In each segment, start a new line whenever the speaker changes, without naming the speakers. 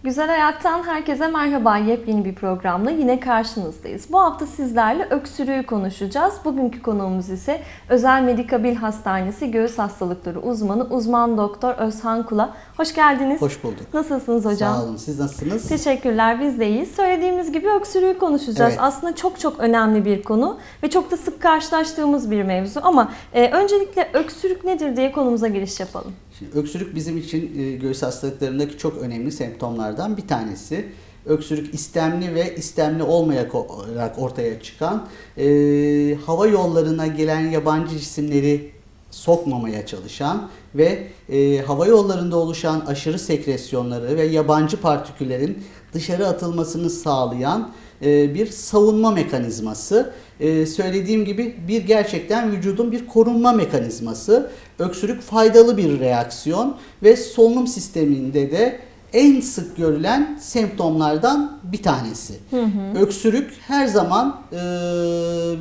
Güzel Hayat'tan herkese merhaba. Yepyeni bir programla yine karşınızdayız. Bu hafta sizlerle öksürüğü konuşacağız. Bugünkü konuğumuz ise Özel Medikabil Hastanesi Göğüs Hastalıkları Uzmanı Uzman Doktor Özhan Kula. Hoş geldiniz.
Hoş bulduk.
Nasılsınız hocam?
Sağ olun. Siz nasılsınız?
Teşekkürler. Biz de iyiyiz. Söylediğimiz gibi öksürüğü konuşacağız.
Evet.
Aslında çok önemli bir konu ve çok da sık karşılaştığımız bir mevzu. Ama öncelikle öksürük nedir diye konumuza giriş yapalım.
Şimdi, öksürük bizim için göğüs hastalıklarındaki çok önemli semptomlardan bir tanesi. Öksürük istemli ve istemli olmayarak ortaya çıkan, hava yollarına gelen yabancı cisimleri sokmamaya çalışan ve hava yollarında oluşan aşırı sekresyonları ve yabancı partiküllerin dışarı atılmasını sağlayan bir savunma mekanizması. Söylediğim gibi bir gerçekten vücudun bir korunma mekanizması. Öksürük faydalı bir reaksiyon ve solunum sisteminde de en sık görülen semptomlardan bir tanesi. Öksürük her zaman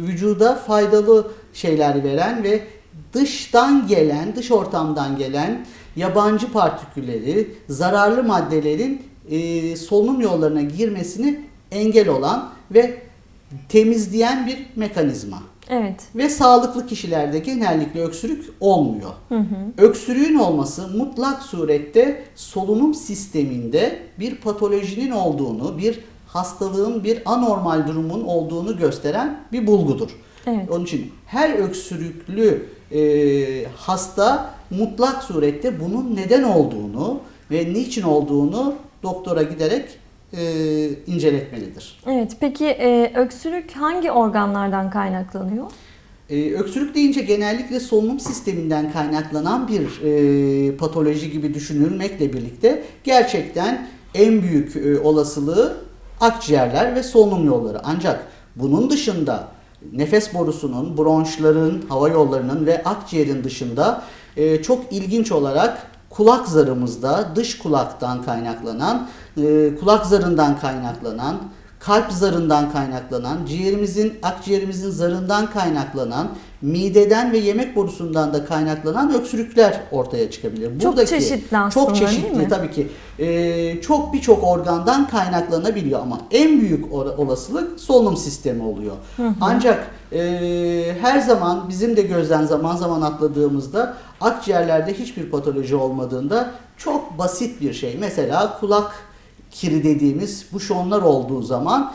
vücuda faydalı şeyler veren ve dış ortamdan gelen yabancı partikülleri, zararlı maddelerin solunum yollarına girmesini engel olan ve temizleyen bir mekanizma.
Evet.
Ve sağlıklı kişilerde genellikle öksürük olmuyor. Öksürüğün olması mutlak surette solunum sisteminde bir patolojinin olduğunu, bir hastalığın, bir anormal durumun olduğunu gösteren bir bulgudur.
Evet.
Onun için her öksürüklü hasta mutlak surette bunun neden olduğunu ve niçin olduğunu doktora giderek inceletmelidir.
Evet. Peki öksürük hangi organlardan kaynaklanıyor?
Öksürük deyince genellikle solunum sisteminden kaynaklanan bir patoloji gibi düşünülmekle birlikte gerçekten en büyük olasılığı akciğerler ve solunum yolları. Ancak bunun dışında nefes borusunun, bronşların, hava yollarının ve akciğerin dışında çok ilginç olarak kulak zarımızda dış kulaktan kaynaklanan, kulak zarından kaynaklanan, kalp zarından kaynaklanan, akciğerimizin zarından kaynaklanan, mideden ve yemek borusundan da kaynaklanan öksürükler ortaya çıkabilir.
Çok çeşitli aslında,
çok çeşitli,
değil mi?
tabii ki. Birçok organdan kaynaklanabiliyor ama en büyük olasılık solunum sistemi oluyor. Ancak her zaman bizim de gözden zaman zaman atladığımızda akciğerlerde hiçbir patoloji olmadığında çok basit bir şey. Mesela kulak kiri dediğimiz buşonlar olduğu zaman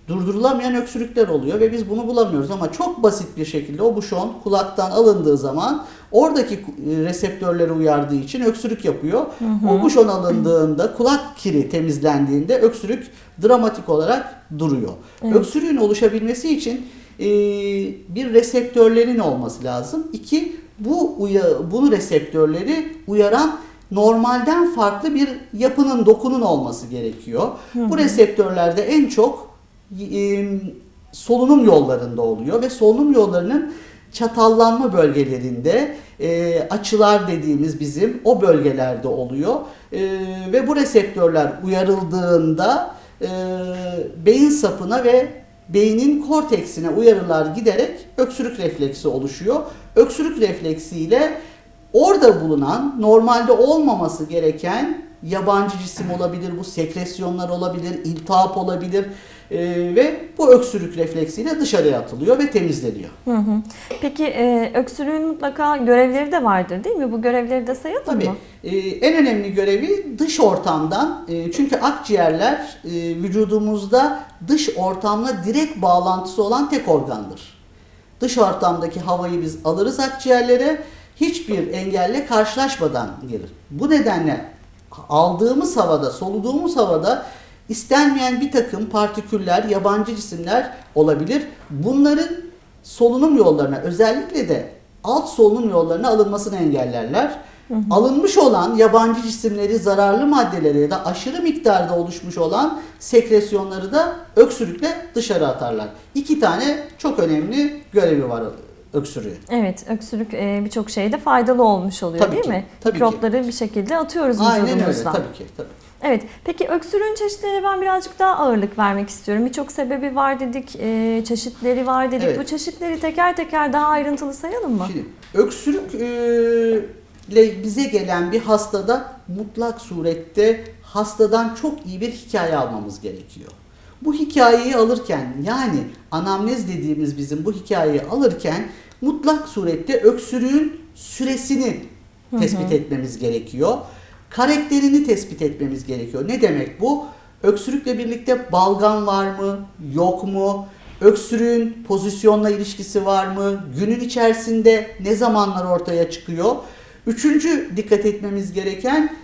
durdurulamayan öksürükler oluyor ve biz bunu bulamıyoruz ama çok basit bir şekilde o buşon kulaktan alındığı zaman oradaki reseptörleri uyardığı için öksürük yapıyor. O buşon alındığında, kulak kiri temizlendiğinde öksürük dramatik olarak duruyor.
Evet.
Öksürüğün oluşabilmesi için bir reseptörlerin olması lazım. İki, bunu reseptörleri uyaran normalden farklı bir yapının, dokunun olması gerekiyor. Bu reseptörlerde en çok solunum yollarında oluyor ve solunum yollarının çatallanma bölgelerinde, açılar dediğimiz bizim o bölgelerde oluyor. Ve bu reseptörler uyarıldığında beyin sapına ve beynin korteksine uyarılar giderek öksürük refleksi oluşuyor. Öksürük refleksiyle orada bulunan, normalde olmaması gereken yabancı cisim olabilir, bu sekresyonlar olabilir, iltihap olabilir ve bu öksürük refleksiyle dışarıya atılıyor ve temizleniyor.
Peki öksürüğün mutlaka görevleri de vardır değil mi? Bu görevleri de sayalım
Tabii.
mı?
En önemli görevi dış ortamdan, çünkü akciğerler vücudumuzda dış ortamla direkt bağlantısı olan tek organdır. Dış ortamdaki havayı biz alırız akciğerlere, hiçbir engelle karşılaşmadan gelir. Bu nedenle aldığımız havada, soluduğumuz havada istenmeyen bir takım partiküller, yabancı cisimler olabilir. Bunların solunum yollarına, özellikle de alt solunum yollarına alınmasını engellerler. Alınmış olan yabancı cisimleri, zararlı maddeleri ya da aşırı miktarda oluşmuş olan sekresyonları da öksürükle dışarı atarlar. İki tane çok önemli görevi var öksürüğün.
Evet, öksürük birçok şeyde faydalı olmuş oluyor
Tabii
değil
ki,
mi?
tabii
Mikropları bir şekilde atıyoruz
Aynen öyle,
vücudumuzdan.
tabii ki. Tabii.
Evet, peki öksürüğün çeşitlerine ben birazcık daha ağırlık vermek istiyorum. Birçok sebebi var dedik, çeşitleri var dedik.
Evet.
Bu çeşitleri teker teker daha ayrıntılı sayalım mı?
Şimdi öksürük ile bize gelen bir hastada mutlak surette hastadan çok iyi bir hikaye almamız gerekiyor. Bu hikayeyi alırken, yani anamnez dediğimiz bizim bu hikayeyi alırken mutlak surette öksürüğün süresini tespit etmemiz gerekiyor. Karakterini tespit etmemiz gerekiyor. Ne demek bu? Öksürükle birlikte balgam var mı, yok mu? Öksürüğün pozisyonla ilişkisi var mı? Günün içerisinde ne zamanlar ortaya çıkıyor? Üçüncü dikkat etmemiz gereken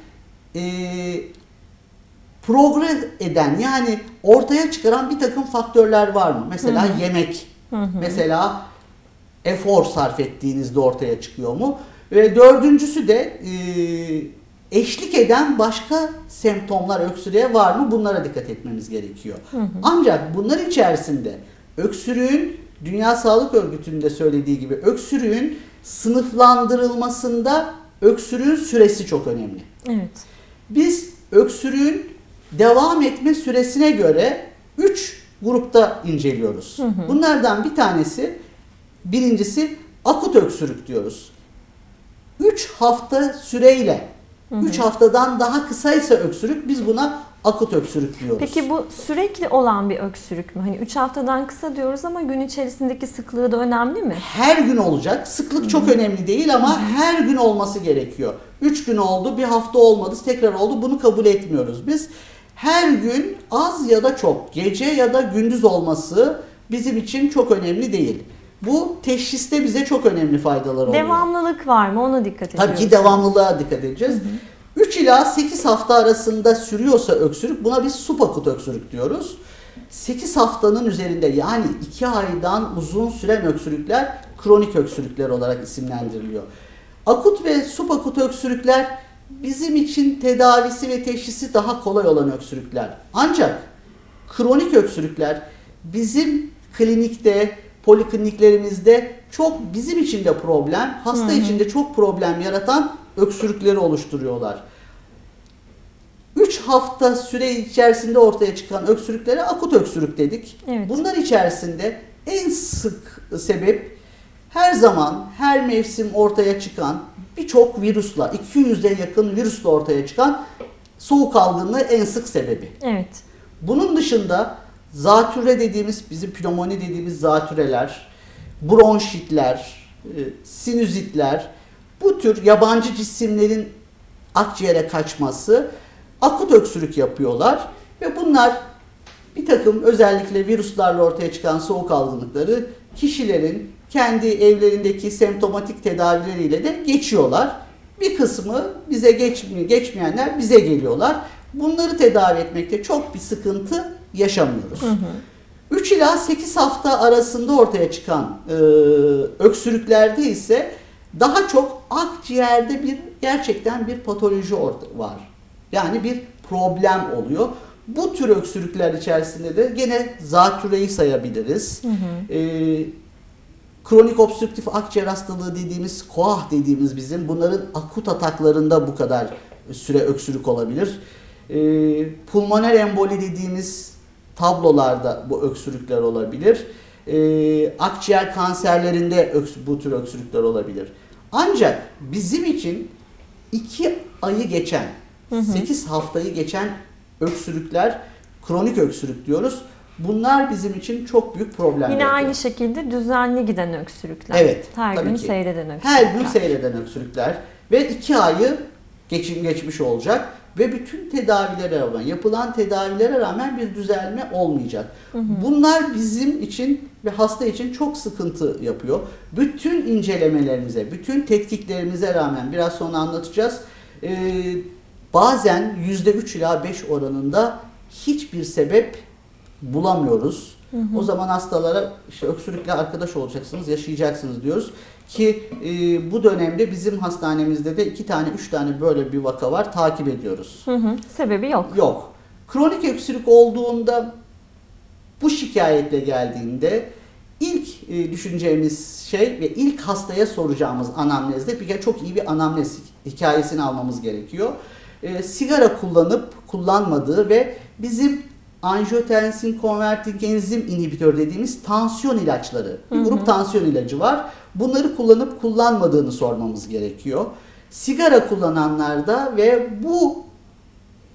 progres eden, yani ortaya çıkaran bir takım faktörler var mı? Mesela yemek, mesela efor sarf ettiğinizde ortaya çıkıyor mu? Ve dördüncüsü de eşlik eden başka semptomlar öksürüğe var mı? Bunlara dikkat etmemiz gerekiyor. Ancak bunlar içerisinde öksürüğün, Dünya Sağlık Örgütü'nde söylediği gibi öksürüğün sınıflandırılmasında öksürüğün süresi çok önemli.
Evet.
Biz öksürüğün devam etme süresine göre 3 grupta inceliyoruz. Bunlardan bir tanesi, birincisi akut öksürük diyoruz. 3 hafta süreyle, 3 haftadan daha kısaysa öksürük, biz buna akut öksürük diyoruz.
Peki bu sürekli olan bir öksürük mü? Hani 3 haftadan kısa diyoruz ama gün içerisindeki sıklığı da önemli mi?
Her gün olacak. Sıklık çok önemli değil ama her gün olması gerekiyor. 3 gün oldu, bir hafta olmadı, tekrar oldu. Bunu kabul etmiyoruz biz. Her gün az ya da çok, gece ya da gündüz olması bizim için çok önemli değil. Bu teşhiste bize çok önemli faydalar oluyor.
Devamlılık var mı? Ona dikkat ediyoruz.
Tabii ki devamlılığa dikkat edeceğiz. 3 ila 8 hafta arasında sürüyorsa öksürük, buna biz subakut öksürük diyoruz. 8 haftanın üzerinde, yani 2 aydan uzun süren öksürükler kronik öksürükler olarak isimlendiriliyor. Akut ve subakut öksürükler bizim için tedavisi ve teşhisi daha kolay olan öksürükler. Ancak kronik öksürükler bizim klinikte, polikliniklerimizde çok bizim için de problem, hasta için de çok problem yaratan öksürükleri oluşturuyorlar. 3 hafta süre içerisinde ortaya çıkan öksürüklere akut öksürük dedik.
Evet.
Bunlar içerisinde en sık sebep her zaman, her mevsim ortaya çıkan birçok virüsla, 200'e yakın virüsle ortaya çıkan soğuk algınlığı en sık sebebi.
Evet.
Bunun dışında zatürre dediğimiz, bizim pnömoni dediğimiz zatüreler, bronşitler, sinüzitler, bu tür yabancı cisimlerin akciğere kaçması akut öksürük yapıyorlar ve bunlar bir takım özellikle virüslerle ortaya çıkan soğuk algınlıkları kişilerin kendi evlerindeki semptomatik tedavileriyle de geçiyorlar. Bir kısmı bize geçmeyenler bize geliyorlar. Bunları tedavi etmekte çok bir sıkıntı yaşamıyoruz. 3 ila 8 hafta arasında ortaya çıkan öksürüklerde ise daha çok akciğerde gerçekten bir patoloji var. Yani bir problem oluyor. Bu tür öksürükler içerisinde de gene zatüreyi sayabiliriz. Kronik obstrüktif akciğer hastalığı dediğimiz, KOAH dediğimiz bizim, bunların akut ataklarında bu kadar süre öksürük olabilir. Pulmoner emboli dediğimiz tablolarda bu öksürükler olabilir. Akciğer kanserlerinde bu tür öksürükler olabilir. Ancak bizim için 2 ayı geçen, 8 haftayı geçen öksürükler kronik öksürük diyoruz. Bunlar bizim için çok büyük problem.
Yine aynı şekilde düzenli giden öksürükler.
Evet.
Her gün
ki.
seyreden öksürükler.
Her gün seyreden öksürükler ve 2 ayı geçmiş olacak ve bütün tedavilere rağmen, yapılan tedavilere rağmen bir düzelme olmayacak. Bunlar bizim için ve hasta için çok sıkıntı yapıyor. Bütün incelemelerimize, bütün tetkiklerimize rağmen, biraz sonra anlatacağız, bazen %3 ila 5 oranında hiçbir sebep bulamıyoruz. O zaman hastalara işte öksürükle arkadaş olacaksınız, yaşayacaksınız diyoruz. Ki bu dönemde bizim hastanemizde de 2 tane 3 tane böyle bir vaka var, takip ediyoruz.
Sebebi yok.
Yok. Kronik öksürük olduğunda, bu şikayetle geldiğinde ilk düşüneceğimiz şey ve ilk hastaya soracağımız anamnezde bir kere çok iyi bir anamnez hikayesini almamız gerekiyor. Sigara kullanıp kullanmadığı ve bizim angiotensin konverting enzim inhibitör dediğimiz tansiyon ilaçları, bir grup tansiyon ilacı var. Bunları kullanıp kullanmadığını sormamız gerekiyor. sigara kullananlarda ve bu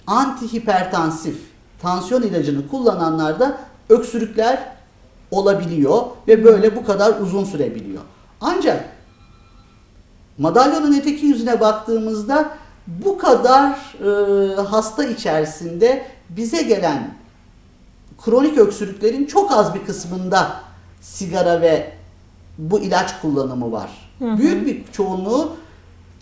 antihipertansif tansiyon ilacını kullananlarda öksürükler olabiliyor ve böyle bu kadar uzun sürebiliyor. Ancak madalyonun öteki yüzüne baktığımızda bu kadar hasta içerisinde bize gelen kronik öksürüklerin çok az bir kısmında sigara ve bu ilaç kullanımı var. Büyük bir çoğunluğu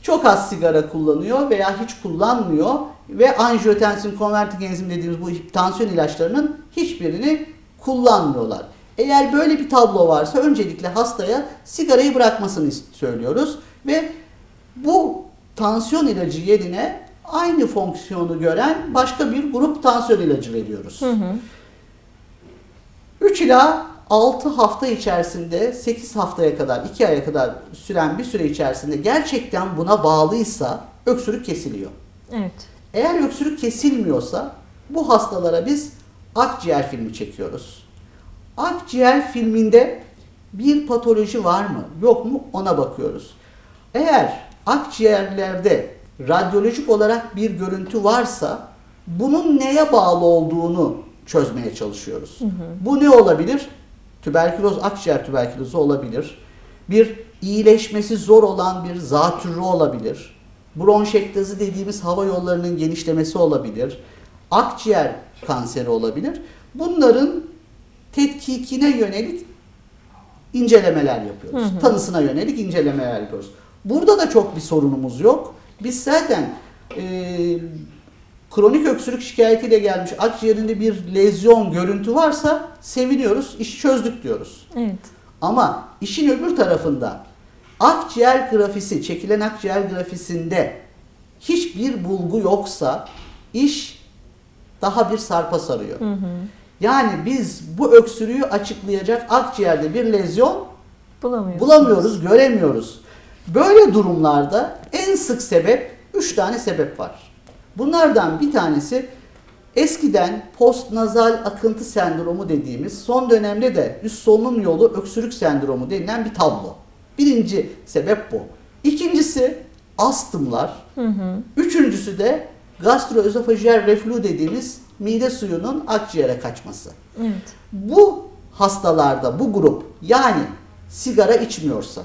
çok az sigara kullanıyor veya hiç kullanmıyor ve angiotensin konverting enzim dediğimiz bu tansiyon ilaçlarının hiçbirini kullanmıyorlar. Eğer böyle bir tablo varsa öncelikle hastaya sigarayı bırakmasını söylüyoruz ve bu tansiyon ilacı yerine aynı fonksiyonu gören başka bir grup tansiyon ilacı veriyoruz. 3 ila 6 hafta içerisinde 8 haftaya kadar 2 aya kadar süren bir süre içerisinde gerçekten buna bağlıysa öksürük kesiliyor.
Evet.
Eğer öksürük kesilmiyorsa bu hastalara biz akciğer filmi çekiyoruz. Akciğer filminde bir patoloji var mı yok mu ona bakıyoruz. Eğer akciğerlerde radyolojik olarak bir görüntü varsa bunun neye bağlı olduğunu çözmeye çalışıyoruz. Bu ne olabilir? Tüberküloz, akciğer tüberkülozu olabilir. Bir iyileşmesi zor olan bir zatürre olabilir. Bronşektazi dediğimiz hava yollarının genişlemesi olabilir. Akciğer kanseri olabilir. Bunların tetkikine yönelik incelemeler yapıyoruz. Tanısına yönelik incelemeler yapıyoruz. Burada da çok bir sorunumuz yok. Biz zaten kronik öksürük şikayetiyle gelmiş akciğerinde bir lezyon görüntü varsa seviniyoruz, işi çözdük diyoruz.
Evet.
Ama işin öbür tarafında akciğer grafisi, çekilen akciğer grafisinde hiçbir bulgu yoksa iş daha bir sarpa sarıyor. Yani biz bu öksürüğü açıklayacak akciğerde bir lezyon bulamıyoruz, göremiyoruz. Böyle durumlarda en sık sebep 3 tane sebep var. Bunlardan bir tanesi eskiden postnazal akıntı sendromu dediğimiz, son dönemde de üst solunum yolu öksürük sendromu denilen bir tablo. Birinci sebep bu. İkincisi astımlar. Üçüncüsü de gastroözofajiyel reflü dediğimiz mide suyunun akciğere kaçması.
Evet.
Bu hastalarda bu grup yani sigara içmiyorsa,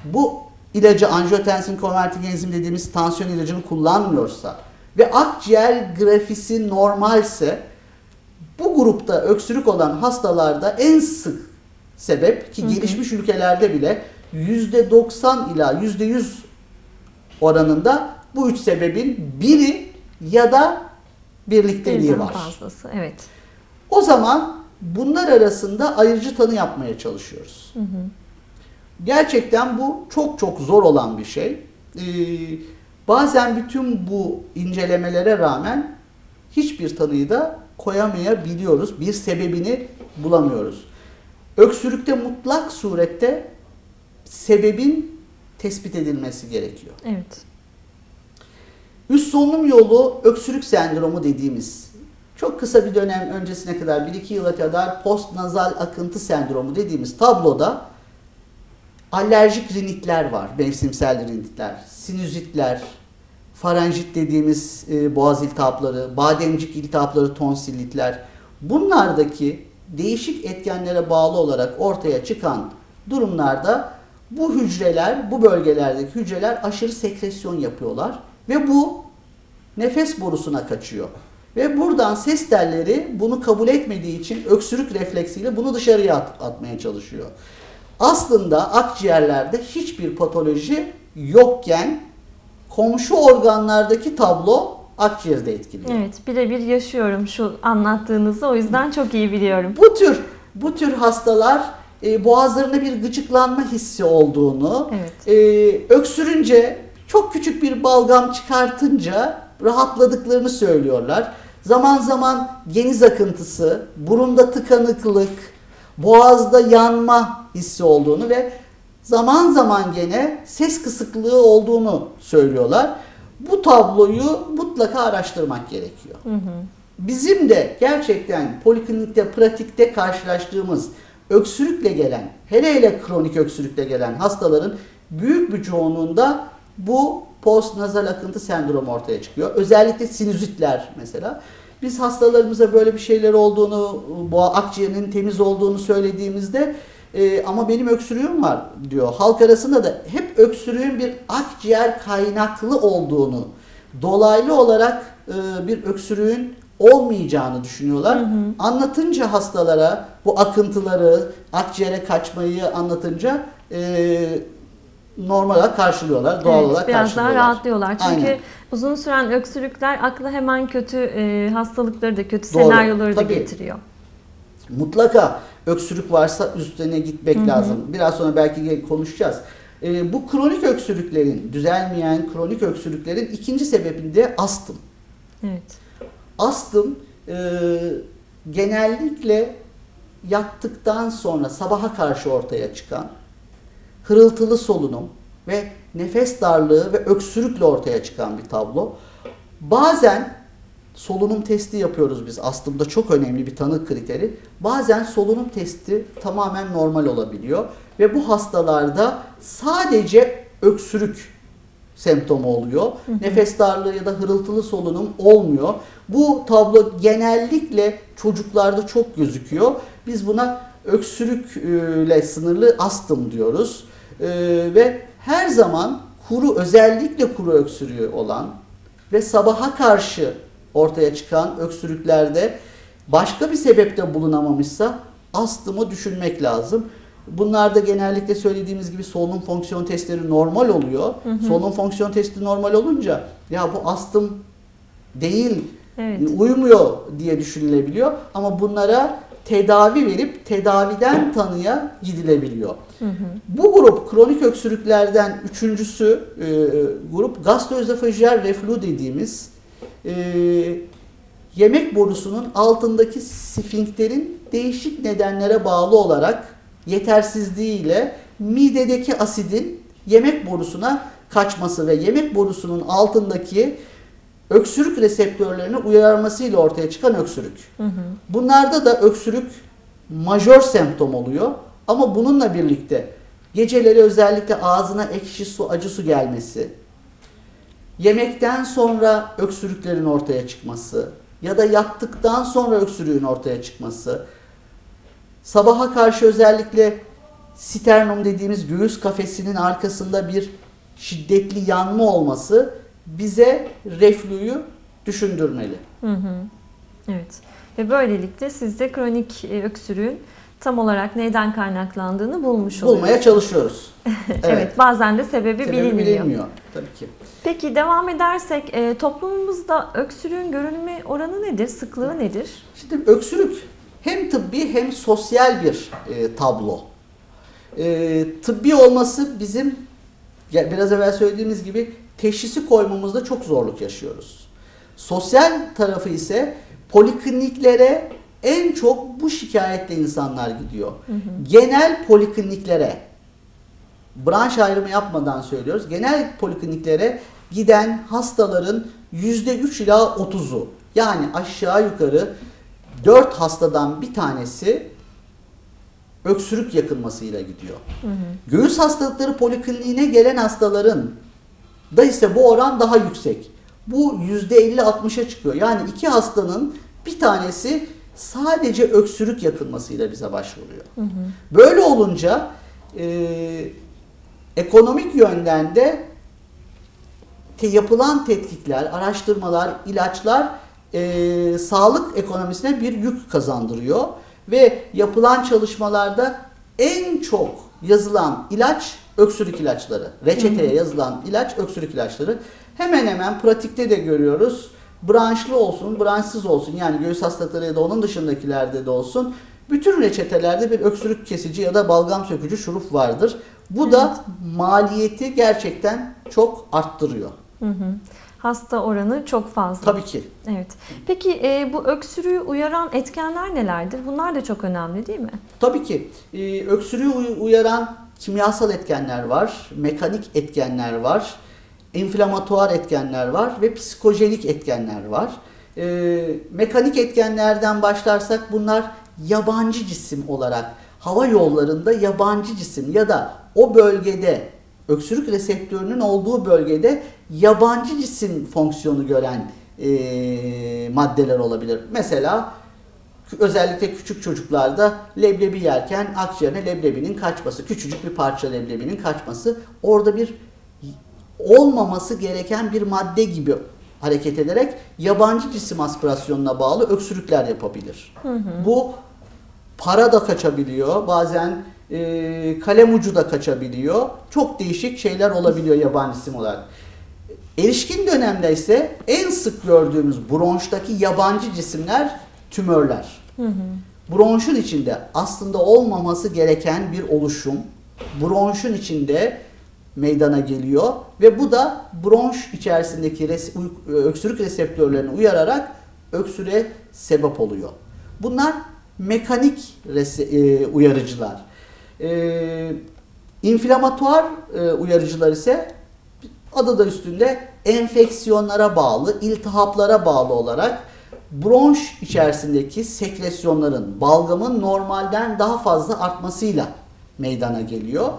bu ilacı angiotensin konverting enzim dediğimiz tansiyon ilacını kullanmıyorsa ve akciğer grafisi normalse bu grupta öksürük olan hastalarda en sık sebep ki gelişmiş ülkelerde bile %90 ila %100 oranında bu üç sebebin biri ya da birlikteliği var.
Fazlası, evet.
O zaman bunlar arasında ayırıcı tanı yapmaya çalışıyoruz. Gerçekten bu çok çok zor olan bir şey. Bazen bütün bu incelemelere rağmen hiçbir tanıyı da koyamayabiliyoruz. Bir sebebini bulamıyoruz. Öksürükte mutlak surette sebebin tespit edilmesi gerekiyor.
Evet.
Üst solunum yolu öksürük sendromu dediğimiz çok kısa bir dönem öncesine kadar 1-2 yıla kadar postnazal akıntı sendromu dediğimiz tabloda alerjik rinitler var, mevsimsel rinitler, sinüzitler, farenjit dediğimiz boğaz iltihapları, bademcik iltihapları, tonsillitler. Bunlardaki değişik etkenlere bağlı olarak ortaya çıkan durumlarda bu hücreler, bu bölgelerdeki hücreler aşırı sekresyon yapıyorlar ve bu nefes borusuna kaçıyor. Ve buradan ses telleri bunu kabul etmediği için öksürük refleksiyle bunu dışarıya atmaya çalışıyor. Aslında akciğerlerde hiçbir patoloji yokken komşu organlardaki tablo akciğerde etkiliyor.
Evet, birebir yaşıyorum şu anlattığınızı, o yüzden çok iyi biliyorum.
Bu tür hastalar boğazlarında bir gıcıklanma hissi olduğunu, öksürünce çok küçük bir balgam çıkartınca rahatladıklarını söylüyorlar. Zaman zaman geniz akıntısı, burunda tıkanıklık, boğazda yanma hissi olduğunu ve zaman zaman gene ses kısıklığı olduğunu söylüyorlar. Bu tabloyu mutlaka araştırmak gerekiyor. Bizim de gerçekten poliklinikte, pratikte karşılaştığımız öksürükle gelen, hele hele kronik öksürükle gelen hastaların büyük bir çoğunluğunda bu postnazal akıntı sendromu ortaya çıkıyor. Özellikle sinüzitler mesela. Biz hastalarımıza böyle bir şeyler olduğunu, bu akciğerinin temiz olduğunu söylediğimizde ama benim öksürüğüm var diyor. Halk arasında da hep öksürüğün bir akciğer kaynaklı olduğunu, dolaylı olarak bir öksürüğün olmayacağını düşünüyorlar. Hı hı. Anlatınca hastalara bu akıntıları, akciğere kaçmayı anlatınca normal olarak karşılıyorlar, doğal olarak
biraz
karşılıyorlar.
Biraz daha rahatlıyorlar. Çünkü
aynen,
uzun süren öksürükler akla hemen kötü hastalıkları da, kötü
doğru,
senaryoları da
tabii
getiriyor.
Mutlaka öksürük varsa üstüne gitmek
Hı hı.
lazım. Biraz sonra belki konuşacağız. Bu kronik öksürüklerin, düzelmeyen kronik öksürüklerin ikinci sebebi de astım.
Evet.
Astım genellikle yattıktan sonra sabaha karşı ortaya çıkan hırıltılı solunum ve nefes darlığı ve öksürükle ortaya çıkan bir tablo. Bazen solunum testi yapıyoruz biz. Astımda çok önemli bir tanı kriteri. Bazen solunum testi tamamen normal olabiliyor ve bu hastalarda sadece öksürük semptomu oluyor. Hı hı. Nefes darlığı ya da hırıltılı solunum olmuyor. Bu tablo genellikle çocuklarda çok gözüküyor. Biz buna öksürükle sınırlı astım diyoruz. Ve her zaman özellikle kuru öksürüğü olan ve sabaha karşı ortaya çıkan öksürüklerde başka bir sebepte bulunamamışsa astımı düşünmek lazım. Bunlarda genellikle söylediğimiz gibi solunum fonksiyon testleri normal oluyor. Hı hı. Solunum fonksiyon testi normal olunca ya bu astım değil, evet, uyumuyor diye düşünülebiliyor. Ama bunlara tedavi verip tedaviden tanıya gidilebiliyor. Hı hı. Bu grup kronik öksürüklerden üçüncüsü grup gastroözofajiyel reflü dediğimiz yemek borusunun altındaki sfinkterin değişik nedenlere bağlı olarak yetersizliğiyle midedeki asidin yemek borusuna kaçması ve yemek borusunun altındaki öksürük reseptörlerini uyarmasıyla ortaya çıkan öksürük. Hı hı. Bunlarda da öksürük majör semptom oluyor ama bununla birlikte geceleri özellikle ağzına ekşi su, acı su gelmesi, yemekten sonra öksürüklerin ortaya çıkması ya da yattıktan sonra öksürüğün ortaya çıkması, sabaha karşı özellikle sternum dediğimiz göğüs kafesinin arkasında bir şiddetli yanma olması bize reflüyü düşündürmeli.
Hı hı. Evet. Ve böylelikle siz de kronik öksürüğün tam olarak neyden kaynaklandığını
bulmaya çalışıyoruz.
Evet. Bazen de sebebi bilinmiyor.
Tabii ki.
Peki devam edersek toplumumuzda öksürüğün görülme oranı nedir? Sıklığı nedir?
Şimdi öksürük hem tıbbi hem sosyal bir tablo. Tıbbi olması bizim biraz evvel söylediğimiz gibi teşhisi koymamızda çok zorluk yaşıyoruz. Sosyal tarafı ise polikliniklere en çok bu şikayetle insanlar gidiyor. Hı hı. Genel polikliniklere, branş ayrımı yapmadan söylüyoruz. Genel polikliniklere giden hastaların %3 ila 30'u, yani aşağı yukarı 4 hastadan bir tanesi öksürük yakınmasıyla gidiyor. Hı hı. Göğüs hastalıkları polikliniğine gelen hastaların da ise bu oran daha yüksek. Bu %50-60'a çıkıyor. Yani 2 hastanın bir tanesi sadece öksürük yakınmasıyla bize başvuruyor. Hı hı. Böyle olunca ekonomik yönden de yapılan tetkikler, araştırmalar, ilaçlar sağlık ekonomisine bir yük kazandırıyor. Ve yapılan çalışmalarda en çok yazılan ilaç öksürük ilaçları. Reçeteye yazılan ilaç öksürük ilaçları. Hemen hemen pratikte de görüyoruz. Branşlı olsun, branşsız olsun, yani göğüs hastalıkları ya da onun dışındakilerde de olsun, bütün reçetelerde bir öksürük kesici ya da balgam sökücü şurup vardır. Bu da maliyeti gerçekten çok arttırıyor.
Hı hı. Hasta oranı çok fazla.
Tabii ki.
Evet. Peki bu öksürüğü uyaran etkenler nelerdir? Bunlar da çok önemli değil mi?
Tabii ki. Öksürüğü uyaran kimyasal etkenler var, mekanik etkenler var, inflamatuar etkenler var ve psikojenik etkenler var. Mekanik etkenlerden başlarsak bunlar yabancı cisim olarak hava yollarında yabancı cisim ya da o bölgede öksürük reseptörünün olduğu bölgede yabancı cisim fonksiyonu gören maddeler olabilir. Mesela özellikle küçük çocuklarda leblebi yerken akciğerine leblebinin kaçması, küçücük bir parça leblebinin kaçması orada bir olmaması gereken bir madde gibi hareket ederek yabancı cisim aspirasyonuna bağlı öksürükler yapabilir. Bu para da kaçabiliyor, bazen kalem ucu da kaçabiliyor. Çok değişik şeyler olabiliyor yabancı cisim olarak. Erişkin dönemde ise en sık gördüğümüz bronştaki yabancı cisimler tümörler. Bronşun içinde aslında olmaması gereken bir oluşum bronşun içinde meydana geliyor ve bu da bronş içerisindeki öksürük reseptörlerini uyararak öksüre sebep oluyor. Bunlar mekanik uyarıcılar. İnflamatuar uyarıcılar ise adı da üstünde enfeksiyonlara bağlı, iltihaplara bağlı olarak bronş içerisindeki sekresyonların, balgamın normalden daha fazla artmasıyla meydana geliyor.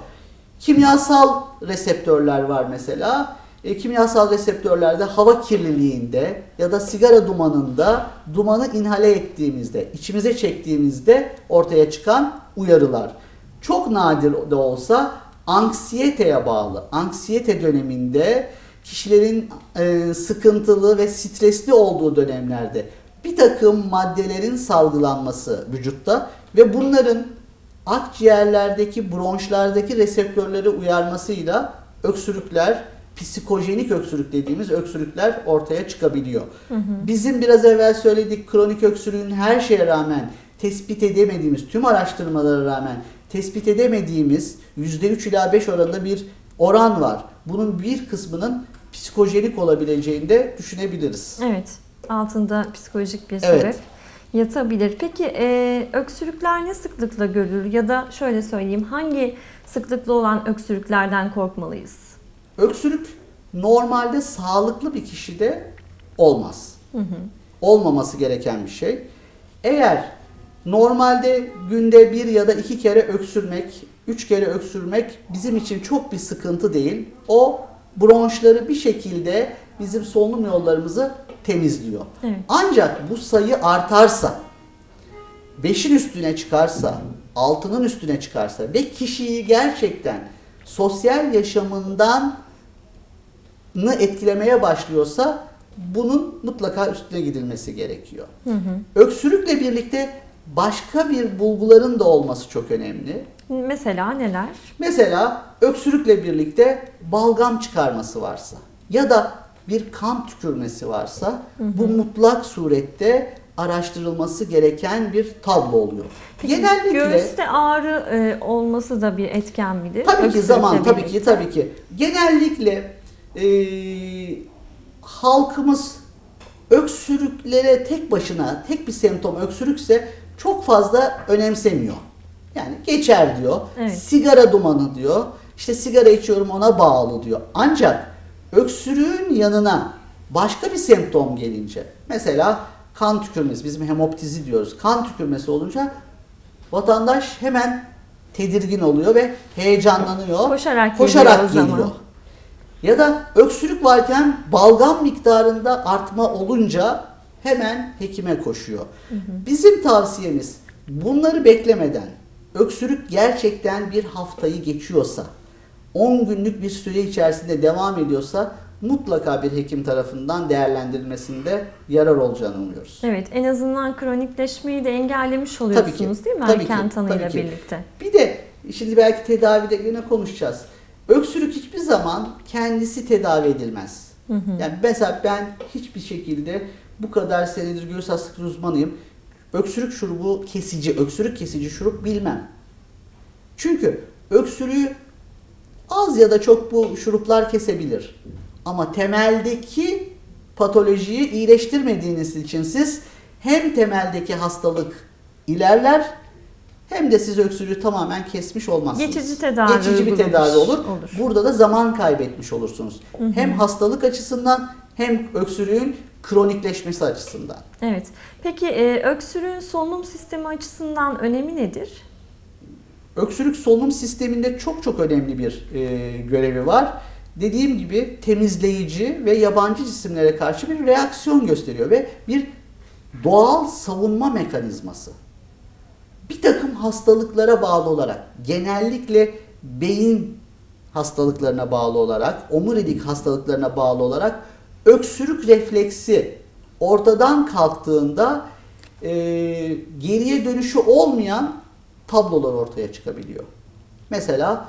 Kimyasal reseptörler var mesela. Kimyasal reseptörlerde hava kirliliğinde ya da sigara dumanında dumanı inhale ettiğimizde, içimize çektiğimizde ortaya çıkan uyarılar. Çok nadir de olsa anksiyeteye bağlı, anksiyete döneminde kişilerin sıkıntılı ve stresli olduğu dönemlerde bir takım maddelerin salgılanması vücutta ve bunların akciğerlerdeki, bronşlardaki reseptörleri uyarmasıyla öksürükler, psikojenik öksürük dediğimiz öksürükler ortaya çıkabiliyor. Bizim biraz evvel söyledik, kronik öksürüğün her şeye rağmen tespit edemediğimiz, tüm araştırmalara rağmen tespit edemediğimiz %3 ila 5 oranında bir oran var. Bunun bir kısmının psikojenik olabileceğini de düşünebiliriz.
Evet, altında psikolojik bir sebep yatabilir. Peki öksürükler ne sıklıkla görülür ya da şöyle söyleyeyim, hangi sıklıklı olan öksürüklerden korkmalıyız?
Öksürük normalde sağlıklı bir kişide olmaz. Olmaması gereken bir şey. Eğer normalde günde 1 ya da 2 kere öksürmek, 3 kere öksürmek bizim için çok bir sıkıntı değil. O bronşları bir şekilde bizim solunum yollarımızı temizliyor.
Evet.
Ancak bu sayı artarsa, 5'in üstüne çıkarsa, 6'nın üstüne çıkarsa ve kişiyi gerçekten sosyal yaşamından etkilemeye başlıyorsa bunun mutlaka üstüne gidilmesi gerekiyor. Öksürükle birlikte başka bir bulguların da olması çok önemli.
Mesela neler?
Mesela öksürükle birlikte balgam çıkarması varsa ya da bir kan tükürmesi varsa bu mutlak surette araştırılması gereken bir tablo oluyor.
Peki,
genellikle
göğüste ağrı olması da bir etken midir?
Tabii ki zaman,
birlikte.
tabii ki. Genellikle halkımız öksürüklere tek başına, tek bir semptom öksürükse çok fazla önemsemiyor. Yani geçer diyor.
Evet.
Sigara dumanı diyor. İşte sigara içiyorum ona bağlı diyor. Ancak öksürüğün yanına başka bir semptom gelince, mesela kan tükürmesi, bizim hemoptizi diyoruz. Kan tükürmesi olunca vatandaş hemen tedirgin oluyor ve heyecanlanıyor.
Koşarak
geliyor. Ya da öksürük varken balgam miktarında artma olunca hemen hekime koşuyor. Bizim tavsiyemiz bunları beklemeden, öksürük gerçekten bir haftayı geçiyorsa, 10 günlük bir süre içerisinde devam ediyorsa mutlaka bir hekim tarafından değerlendirilmesinde yarar olacağını umuyoruz.
Evet, en azından kronikleşmeyi de engellemiş oluyorsunuz değil mi? Erken tanıyla birlikte.
Bir de şimdi belki tedavide yine konuşacağız. Öksürük hiçbir zaman kendisi tedavi edilmez. Yani mesela ben hiçbir şekilde bu kadar senedir göğüs hastalıkları uzmanıyım. Öksürük şurubu kesici, öksürük kesici şurup bilmem. Çünkü öksürüğü az ya da çok bu şuruplar kesebilir. Ama temeldeki patolojiyi iyileştirmediğiniz için siz hem temeldeki hastalık ilerler hem de siz öksürüğü tamamen kesmiş olmazsınız. Geçici bir tedavi olur. Burada da zaman kaybetmiş olursunuz. Hem hastalık açısından hem öksürüğün kronikleşmesi açısından.
Evet. Peki öksürüğün solunum sistemi açısından önemi nedir?
Öksürük solunum sisteminde çok çok önemli bir görevi var. Dediğim gibi temizleyici ve yabancı cisimlere karşı bir reaksiyon gösteriyor ve bir doğal savunma mekanizması. Bir takım hastalıklara bağlı olarak, genellikle beyin hastalıklarına bağlı olarak, omurilik hastalıklarına bağlı olarak öksürük refleksi ortadan kalktığında geriye dönüşü olmayan tablolar ortaya çıkabiliyor. Mesela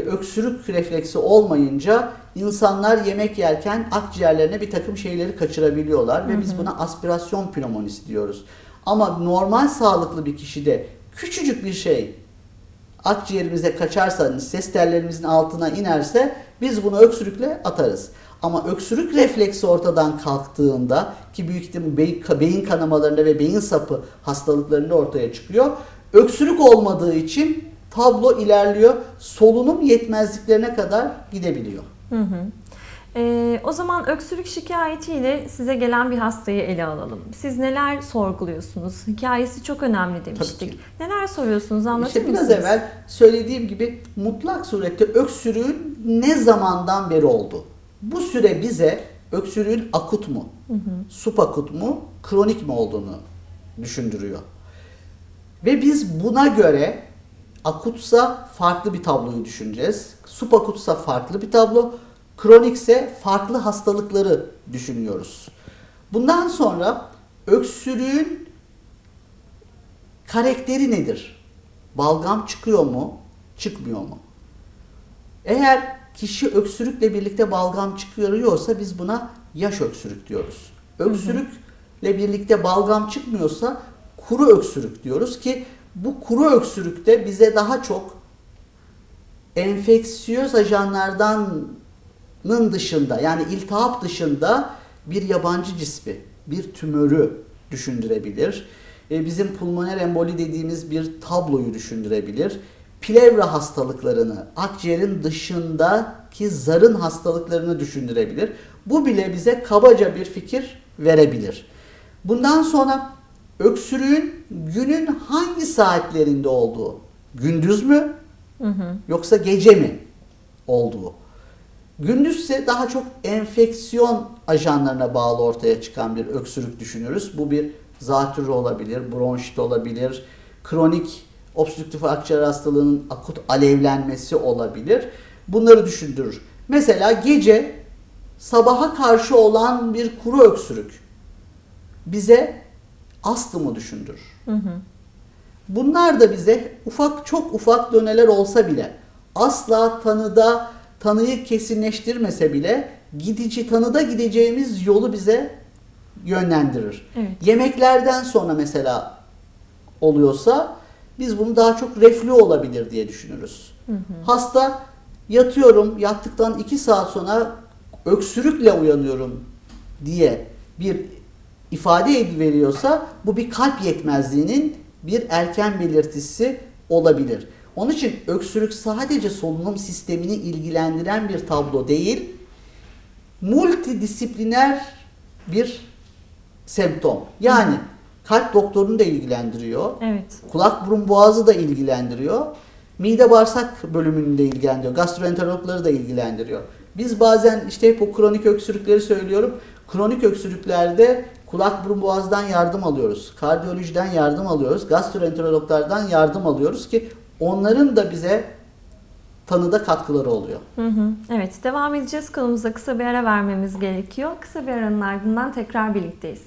öksürük refleksi olmayınca insanlar yemek yerken akciğerlerine bir takım şeyleri kaçırabiliyorlar ve biz buna aspirasyon pnömonisi diyoruz. Ama normal sağlıklı bir kişide küçücük bir şey akciğerimize kaçarsa, ses tellerimizin altına inerse biz bunu öksürükle atarız. Ama öksürük refleksi ortadan kalktığında ki büyük ihtimalle beyin kanamalarında ve beyin sapı hastalıklarında ortaya çıkıyor. Öksürük olmadığı için tablo ilerliyor. Solunum yetmezliklerine kadar gidebiliyor.
O zaman öksürük şikayetiyle size gelen bir hastayı ele alalım. Siz neler sorguluyorsunuz? Hikayesi çok önemli demiştik. Neler soruyorsunuz, anlatır mısınız?
Biraz evvel söylediğim gibi mutlak surette öksürüğün ne zamandan beri oldu? Bu süre bize öksürüğün akut mu, subakut mu, kronik mi olduğunu düşündürüyor. Ve biz buna göre akutsa farklı bir tabloyu düşüneceğiz. Subakutsa farklı bir tablo. Kronikse farklı hastalıkları düşünüyoruz. Bundan sonra öksürüğün karakteri nedir? Balgam çıkıyor mu, çıkmıyor mu? Eğer kişi öksürükle birlikte balgam çıkarıyorsa biz buna yaş öksürük diyoruz. Öksürükle birlikte balgam çıkmıyorsa kuru öksürük diyoruz ki bu kuru öksürükte bize daha çok enfeksiyöz ajanlardan dışında, yani iltihap dışında bir yabancı cismi, bir tümörü düşündürebilir. Bizim pulmoner emboli dediğimiz bir tabloyu düşündürebilir. Plevra hastalıklarını, akciğerin dışındaki zarın hastalıklarını düşündürebilir. Bu bile bize kabaca bir fikir verebilir. Bundan sonra öksürüğün günün hangi saatlerinde olduğu, gündüz mü yoksa gece mi olduğu. Gündüzse daha çok enfeksiyon ajanlarına bağlı ortaya çıkan bir öksürük düşünürüz. Bu bir zatürre olabilir, bronşit olabilir, kronik obstrüktif akciğer hastalığının akut alevlenmesi olabilir. Bunları düşündürür. Mesela gece sabaha karşı olan bir kuru öksürük bize astımı düşündürür. Bunlar da bize çok ufak döneler olsa bile asla tanıyı kesinleştirmese bile tanıda gideceğimiz yolu bize yönlendirir.
Evet.
Yemeklerden sonra mesela oluyorsa biz bunu daha çok reflü olabilir diye düşünürüz. Hasta yattıktan 2 saat sonra öksürükle uyanıyorum diye bir ifade veriyorsa bu bir kalp yetmezliğinin bir erken belirtisi olabilir. Onun için öksürük sadece solunum sistemini ilgilendiren bir tablo değil, multidisipliner bir semptom. Yani kalp doktorunu da ilgilendiriyor, kulak burun boğazı da ilgilendiriyor, mide bağırsak bölümünü de ilgilendiriyor, gastroenterologları da ilgilendiriyor. Biz bazen hep o kronik öksürükleri söylüyorum. Kronik öksürüklerde kulak burun boğazdan yardım alıyoruz, kardiyolojiden yardım alıyoruz, gastroenterologlardan yardım alıyoruz ki onların da bize tanıda katkıları oluyor.
Evet, devam edeceğiz. Konumuza kısa bir ara vermemiz gerekiyor. Kısa bir aranın ardından tekrar birlikteyiz.